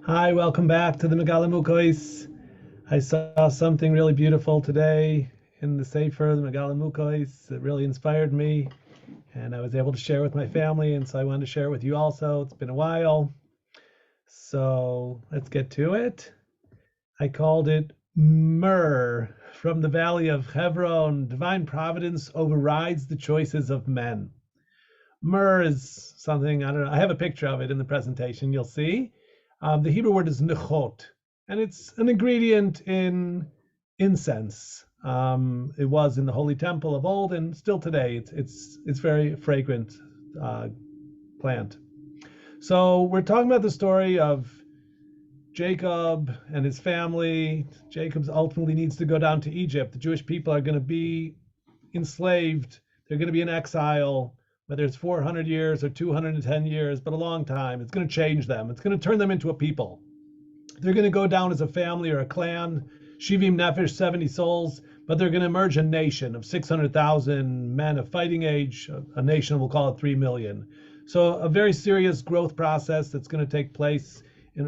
Hi, welcome back to the Megalamukos. I saw something really beautiful today in the Sefer, the Megalamukos. It really inspired me, and I was able to share with my family, and so I wanted to share it with you also. It's been a while, so let's get to it. I called it Myrrh from the Valley of Hebron. Divine providence overrides the choices of men. Myrrh is something, I don't know, I have a picture of it in the presentation, you'll see. The Hebrew word is nechot, and it's an ingredient in incense. It was in the Holy Temple of old, and still today. It's very fragrant plant. So we're talking about the story of Jacob and his family. Jacob ultimately needs to go down to Egypt. The Jewish people are going to be enslaved. They're going to be in exile, whether it's 400 years or 210 years, but a long time. It's going to change them. It's going to turn them into a people. They're going to go down as a family or a clan, Shivim Nefesh, 70 souls, but they're going to emerge a nation of 600,000 men of fighting age, a nation, we'll call it 3 million. So a very serious growth process that's going to take place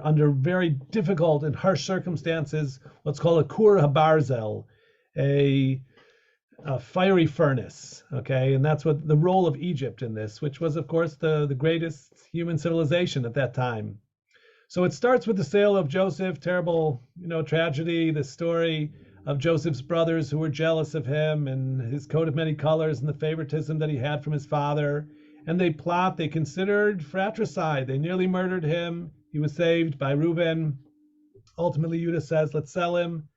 under very difficult and harsh circumstances, what's called a Kur HaBarzel, a fiery furnace, okay? And that's what the role of Egypt in this, which was, of course, the greatest human civilization at that time. So it starts with the sale of Joseph, terrible, tragedy, the story of Joseph's brothers who were jealous of him and his coat of many colors and the favoritism that he had from his father. And they considered fratricide. They nearly murdered him. He was saved by Reuben. Ultimately, Judah says, let's sell him.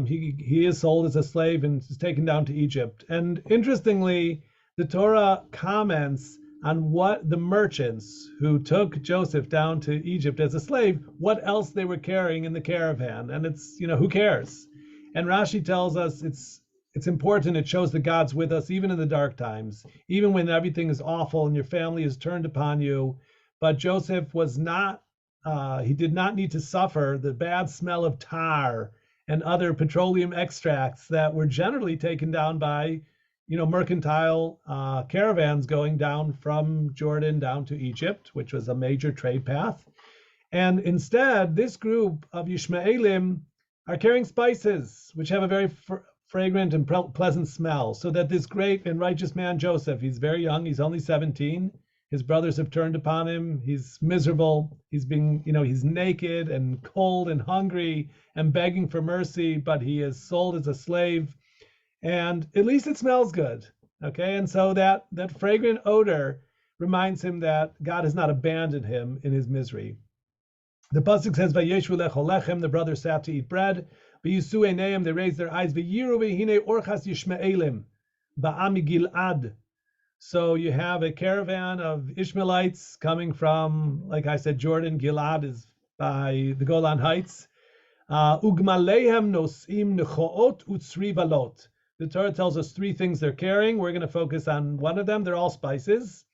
He is sold as a slave and is taken down to Egypt. And interestingly, the Torah comments on what the merchants who took Joseph down to Egypt as a slave, what else they were carrying in the caravan. And it's, who cares? And Rashi tells us it's important. It shows that God's with us even in the dark times, even when everything is awful and your family is turned upon you. But Joseph was not, he did not need to suffer the bad smell of tar and other petroleum extracts that were generally taken down by, mercantile caravans going down from Jordan down to Egypt, which was a major trade path. And instead, this group of Yishmaelim are carrying spices, which have a very fragrant and pleasant smell, so that this great and righteous man, Joseph, he's very young, he's only 17. His brothers have turned upon him. He's miserable. He's he's naked and cold and hungry and begging for mercy, but he is sold as a slave. And at least it smells good. Okay. And so that fragrant odor reminds him that God has not abandoned him in his misery. The pasuk says, "Vayeshu lechol lechem." The brothers sat to eat bread. V'yisu einayim. They raised their eyes. V'yiru v'hine orchas Yishmaelim ba'ami Gilad. So you have a caravan of Ishmaelites coming from, like I said, Jordan. Gilad is by the Golan Heights. Ugmalehem nosim nechoot utzri valot. The Torah tells us three things they're carrying. We're going to focus on one of them. They're all spices.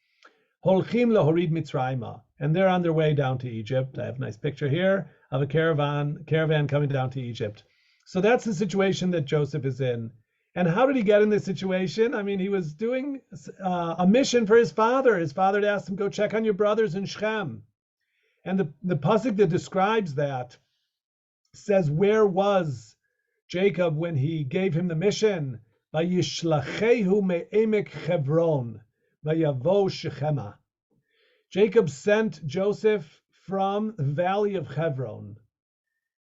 Holchim lehorid Mitzrayma. And they're on their way down to Egypt. I have a nice picture here of a caravan coming down to Egypt. So that's the situation that Joseph is in. And how did he get in this situation? I mean, he was doing a mission for his father. His father had asked him, go check on your brothers in Shechem. And the pasuk that describes that says, where was Jacob when he gave him the mission? Vayishlachehu me'emek Hebron, vayavo Shechema. Jacob sent Joseph from the Valley of Hebron,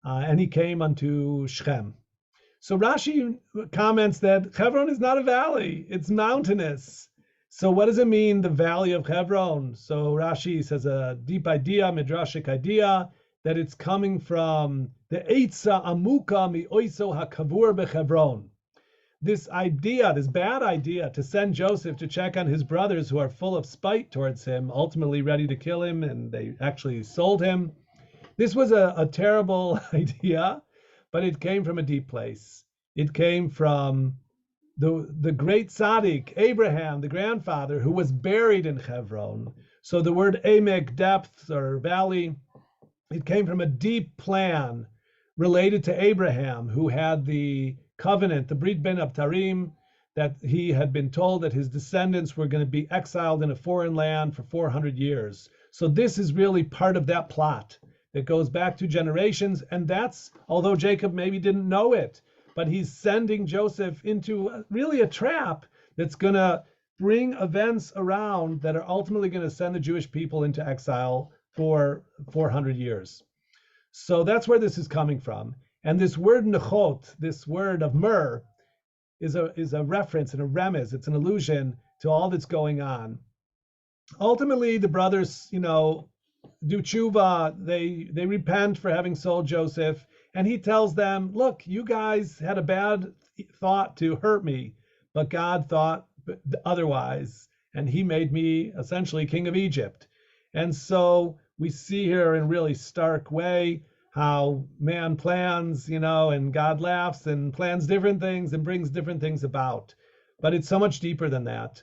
and he came unto Shechem. So Rashi comments that Hebron is not a valley, it's mountainous. So what does it mean, the Valley of Hebron? So Rashi says a deep idea, midrashic idea, that it's coming from the Eitza Amuka mi Oiso HaKavur beHebron. This idea, this bad idea to send Joseph to check on his brothers who are full of spite towards him, ultimately ready to kill him, and they actually sold him. This was a terrible idea, but it came from a deep place. It came from the great tzaddik, Abraham, the grandfather, who was buried in Hebron. So the word emek, depth or valley, it came from a deep plan related to Abraham, who had the covenant, the Brit Ben Abtarim, that he had been told that his descendants were going to be exiled in a foreign land for 400 years. So this is really part of that plot that goes back to generations. And that's, although Jacob maybe didn't know it, but he's sending Joseph into really a trap that's going to bring events around that are ultimately going to send the Jewish people into exile for 400 years. So that's where this is coming from. And this word nechot, this word of Myrrh, is a reference and a remez. It's an allusion to all that's going on. Ultimately, the brothers, do tshuva. They repent for having sold Joseph, and he tells them, "Look, you guys had a bad thought to hurt me, but God thought otherwise, and He made me essentially king of Egypt." And so we see here in a really stark way how man plans, and God laughs and plans different things and brings different things about. But it's so much deeper than that,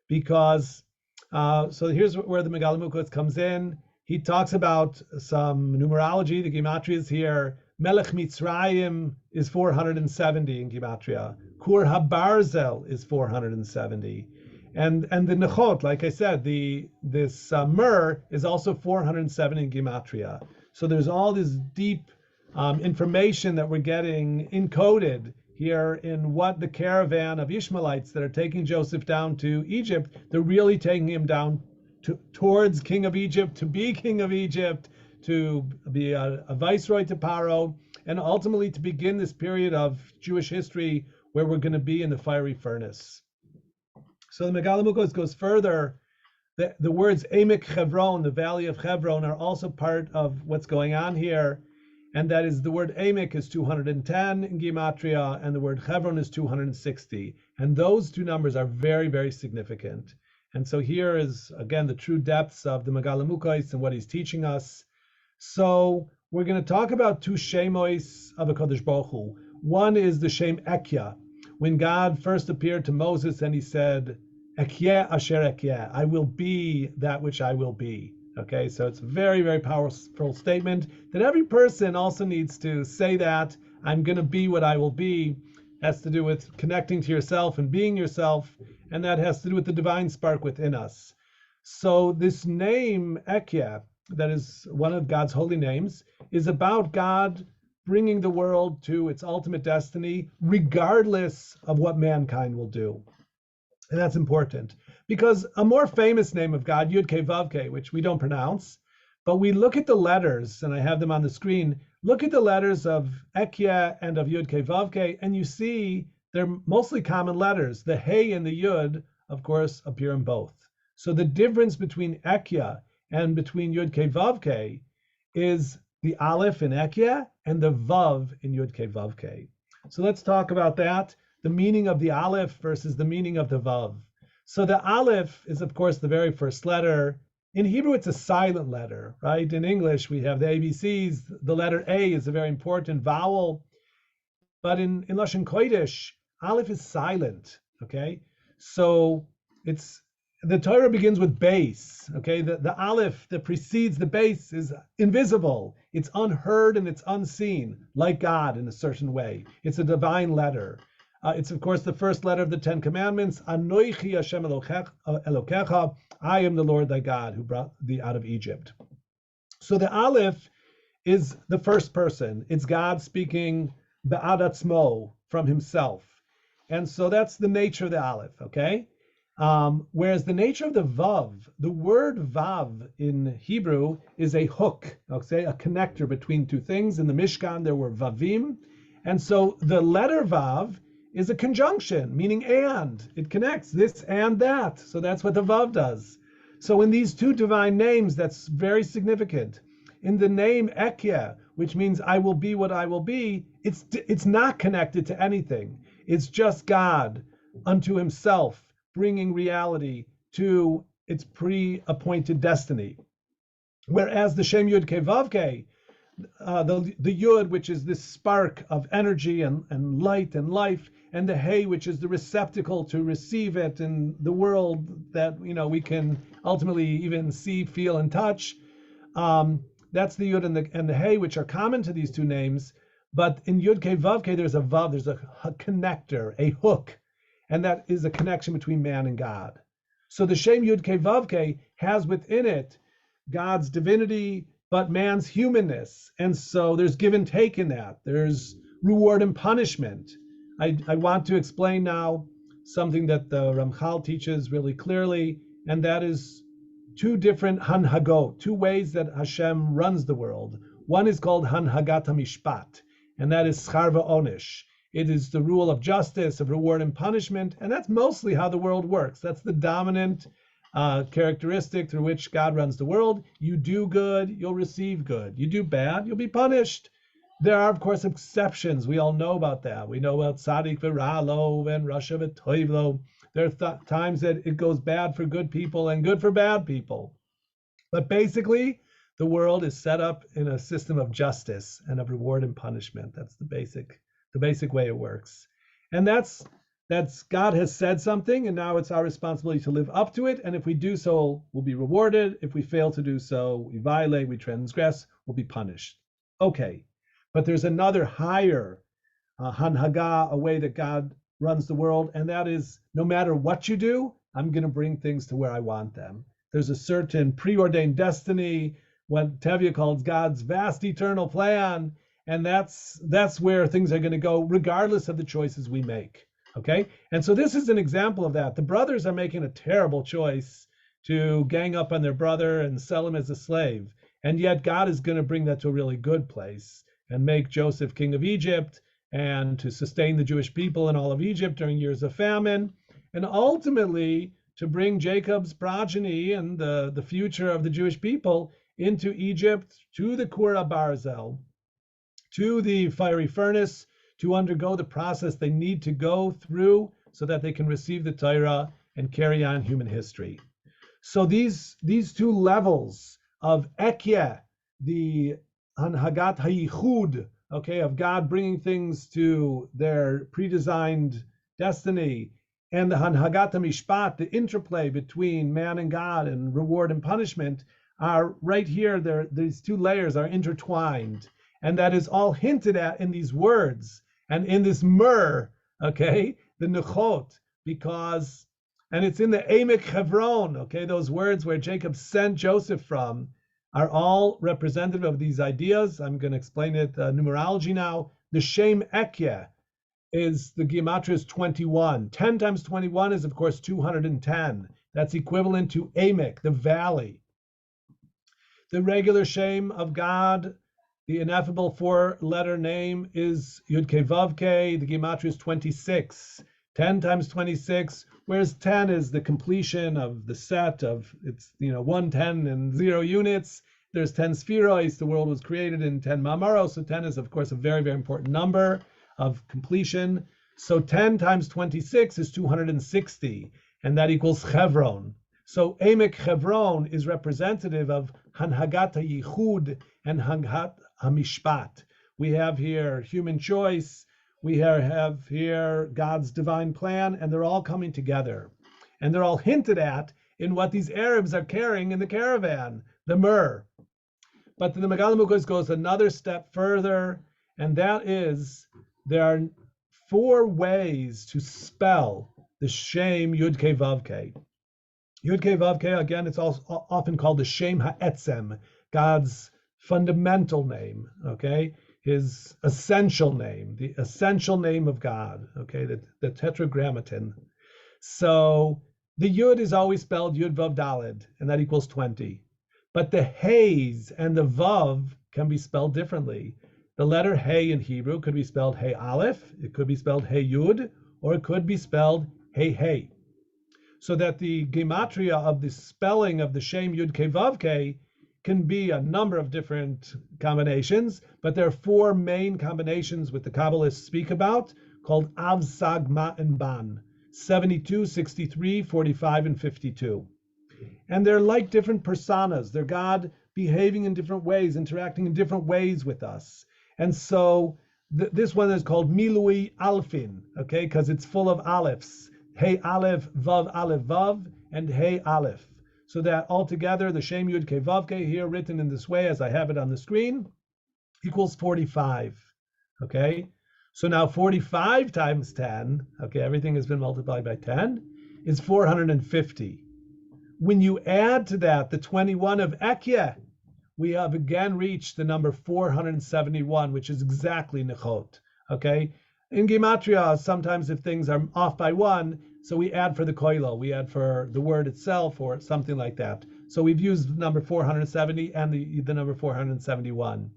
because so here's where the Megala Mukos comes in. He talks about some numerology. The gematria is here. Melech Mitzrayim is 470 in gematria. Kur HaBarzel is 470. And the Nechot, like I said, this Myrrh is also 470 in gematria. So there's all this deep information that we're getting encoded here in what the caravan of Ishmaelites that are taking Joseph down to Egypt, they're really taking him down towards king of Egypt, to be king of Egypt, to be a viceroy to Paro, and ultimately to begin this period of Jewish history where we're going to be in the fiery furnace. So the Megala Mukos goes further. The words Emek Hebron, the Valley of Hebron, are also part of what's going on here. And that is the word Emek is 210 in Gematria, and the word Hebron is 260. And those two numbers are very, very significant. And so here is, again, the true depths of the Megala Mukos and what he's teaching us. So we're going to talk about two Shemois of HaKadosh Baruch Hu. One is the Shem Ekya. When God first appeared to Moses and he said, Ekyeh asher ekyeh, I will be that which I will be. Okay, so it's a very, very powerful statement that every person also needs to say that. I'm going to be what I will be. Has to do with connecting to yourself and being yourself, and that has to do with the divine spark within us. So this name, Ekyeh, that is one of God's holy names, is about God bringing the world to its ultimate destiny, regardless of what mankind will do. And that's important, because a more famous name of God, Yud-Keh Vav-Keh, which we don't pronounce, but we look at the letters, and I have them on the screen, look at the letters of Ekyeh and of Yud-Keh Vav-Keh, and you see they're mostly common letters. The Hey and the Yud, of course, appear in both. So the difference between Ekyeh and between Yud-Keh Vav-Keh is the Aleph in Ekyeh and the Vav in Yud-Keh Vav-Keh. So let's talk about that. The meaning of the Aleph versus the meaning of the Vav. So the Aleph is, of course, the very first letter. In Hebrew, it's a silent letter, right? In English, we have the ABCs. The letter A is a very important vowel. But in Lashon Kodesh, Aleph is silent, okay? So the Torah begins with base, okay? The Aleph that precedes the base is invisible. It's unheard and it's unseen, like God in a certain way. It's a divine letter. It's, of course, the first letter of the Ten Commandments. Anoichi Hashem Elokecha, I am the Lord thy God who brought thee out of Egypt. So the Aleph is the first person. It's God speaking Be'ad Atzmo, from himself. And so that's the nature of the Aleph, okay? Whereas the nature of the Vav, the word Vav in Hebrew is a hook, okay, a connector between two things. In the Mishkan, there were Vavim. And so the letter Vav is a conjunction, meaning and. It connects this and that. So that's what the Vav does. So in these two divine names, that's very significant. In the name Ekyeh, which means I will be what I will be, it's not connected to anything. It's just God unto himself, bringing reality to its pre-appointed destiny. Whereas the Shem Yud-Keh Vav-Keh, the Yud, which is this spark of energy and light and life, and the Hey, which is the receptacle to receive it in the world that we can ultimately even see, feel, and touch. That's the Yud and the Hey, which are common to these two names. But in Yud-Keh Vav-Keh, there's a Vav, there's a connector, a hook. and that is a connection between man and God. So the Shem Yud Kei Vav Kei has within it God's divinity, but man's humanness. And so there's give and take in that. There's reward and punishment. I want to explain now something that the Ramchal teaches really clearly, and that is two different hanhagot, two ways that Hashem runs the world. One is called hanhagat hamishpat, and that is schar va'onish. It is the rule of justice, of reward and punishment, and that's mostly how the world works. That's the dominant characteristic through which God runs the world. You do good, you'll receive good. You do bad, you'll be punished. There are, of course, exceptions. We all know about that. We know about Tzadik v'Ra'lo and Rasha v'Toivlo. There are times that it goes bad for good people and good for bad people. But basically, the world is set up in a system of justice and of reward and punishment. That's the basic way it works. And that's God has said something, and now it's our responsibility to live up to it. And if we do so, we'll be rewarded. If we fail to do so, we violate, we transgress, we'll be punished. Okay. But there's another higher hanhaga, a way that God runs the world, and that is no matter what you do, I'm going to bring things to where I want them. There's a certain preordained destiny, what Tevye calls God's vast eternal plan, and that's where things are going to go regardless of the choices we make. Okay? And so this is an example of that. The brothers are making a terrible choice to gang up on their brother and sell him as a slave, and yet God is going to bring that to a really good place and make Joseph king of Egypt, and to sustain the Jewish people in all of Egypt during years of famine, and ultimately to bring Jacob's progeny and the future of the Jewish people into Egypt, to the Kura Barzel, to the fiery furnace, to undergo the process they need to go through so that they can receive the Torah and carry on human history. So these two levels of Ekye, the Hanhagat Hayichud, okay, of God bringing things to their predesigned destiny, and the Hanhagat HaMishpat, the interplay between man and God and reward and punishment, are right here. These two layers are intertwined, and that is all hinted at in these words and in this Myrhh, okay, the Nechot, because, and it's in the Emek Hebron, okay, those words where Jacob sent Joseph from, are all representative of these ideas. I'm going to explain it, numerology now. The Shem Ekye is, the gematria is 21. 10 times 21 is, of course, 210. That's equivalent to Emek, the valley. The regular Shem of God, the ineffable four-letter name, is Yud Kei Vav Kei. The gematria is 26. 10 times 26, whereas 10 is the completion of the set of, it's 1, 10, and 0 units. There's 10 spheroids. The world was created in 10 mamaros, so 10 is, of course, a very, very important number of completion. So 10 times 26 is 260, and that equals Hebron. So Emek Hebron is representative of Hanhagat HaYichud and Hanhagat HaMishpat. We have here human choice. We have here God's divine plan, and they're all coming together. And they're all hinted at in what these Arabs are carrying in the caravan, the Myrrh. But the Megala Mukos goes another step further, and that is there are 4 ways to spell the Shem Yud Kei Vav Kei. Yud Kei Vav Kei, again, it's also often called the Shem HaEtzem, God's fundamental name, okay? His essential name, the essential name of God, okay, the tetragrammaton. So the Yud is always spelled Yud Vav Daled, and that equals 20. But the Heys and the Vav can be spelled differently. The letter Hey in Hebrew could be spelled Hey Aleph, it could be spelled Hey Yud, or it could be spelled Hey Hey. So that the gematria of the spelling of the Shem Yud Kei Vav Kei can be a number of different combinations, but there are 4 main combinations which the Kabbalists speak about, called Av, Sag, Ma, and Ban, 72, 63, 45, and 52. And they're like different personas. They're God behaving in different ways, interacting in different ways with us. And so this one is called Milui Alfin, okay, because it's full of Alephs. Hey Aleph, Vav, Aleph, Vav, and Hey Aleph. So that altogether, the Shem Yud Kei Vav Kei here written in this way, as I have it on the screen, equals 45, okay? So now 45 times 10, okay, everything has been multiplied by 10, is 450. When you add to that the 21 of Ekye, we have again reached the number 471, which is exactly Nechot, okay? In Gematria, sometimes if things are off by one, so we add for the koilo, we add for the word itself or something like that. So we've used number 470 and the number 471.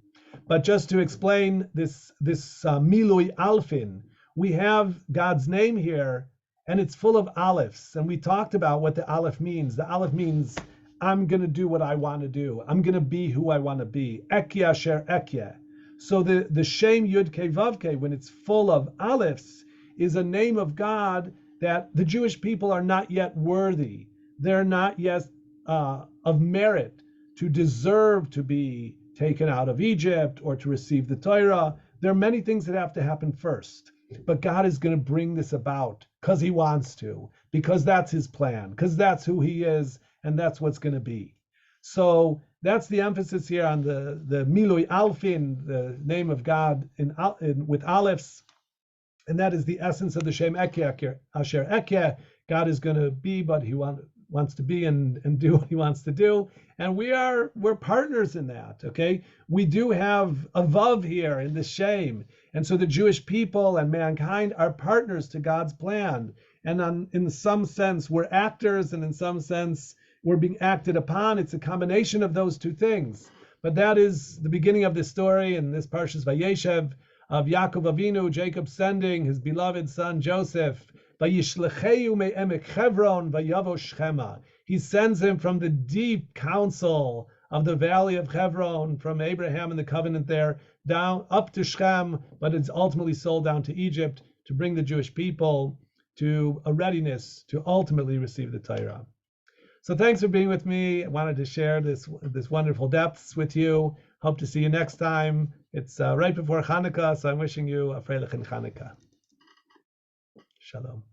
But just to explain this Milui Alfin, we have God's name here, and it's full of Alephs. And we talked about what the Aleph means. The Aleph means I'm going to do what I want to do. I'm going to be who I want to be. Ekye asher ekye. So the Shem Yud Ke Vav Ke, when it's full of Alephs, is a name of God that the Jewish people are not yet worthy. They're not yet of merit to deserve to be taken out of Egypt or to receive the Torah. There are many things that have to happen first. But God is going to bring this about because he wants to, because that's his plan, because that's who he is, and that's what's going to be. So that's the emphasis here on the Milui Alfin, the name of God with Alephs. And that is the essence of the Shem Ekye Asher Ekye. God is going to be, but he wants to be and do what he wants to do. And we're partners in that, okay? We do have a Vav here in the Shem. And so the Jewish people and mankind are partners to God's plan. And in some sense, we're actors, and in some sense, we're being acted upon. It's a combination of those two things. But that is the beginning of this story in this Parshas Vayeshev of Yaakov Avinu, Jacob sending his beloved son Joseph. Vayishlecheu me'emek Hebron vayavo Shchema. He sends him from the deep council of the Valley of Hebron, from Abraham and the covenant there, down up to Shechem, but it's ultimately sold down to Egypt to bring the Jewish people to a readiness to ultimately receive the Torah. So thanks for being with me. I wanted to share this wonderful depths with you. Hope to see you next time. It's right before Hanukkah, so I'm wishing you a Freilichen Hanukkah. Shalom.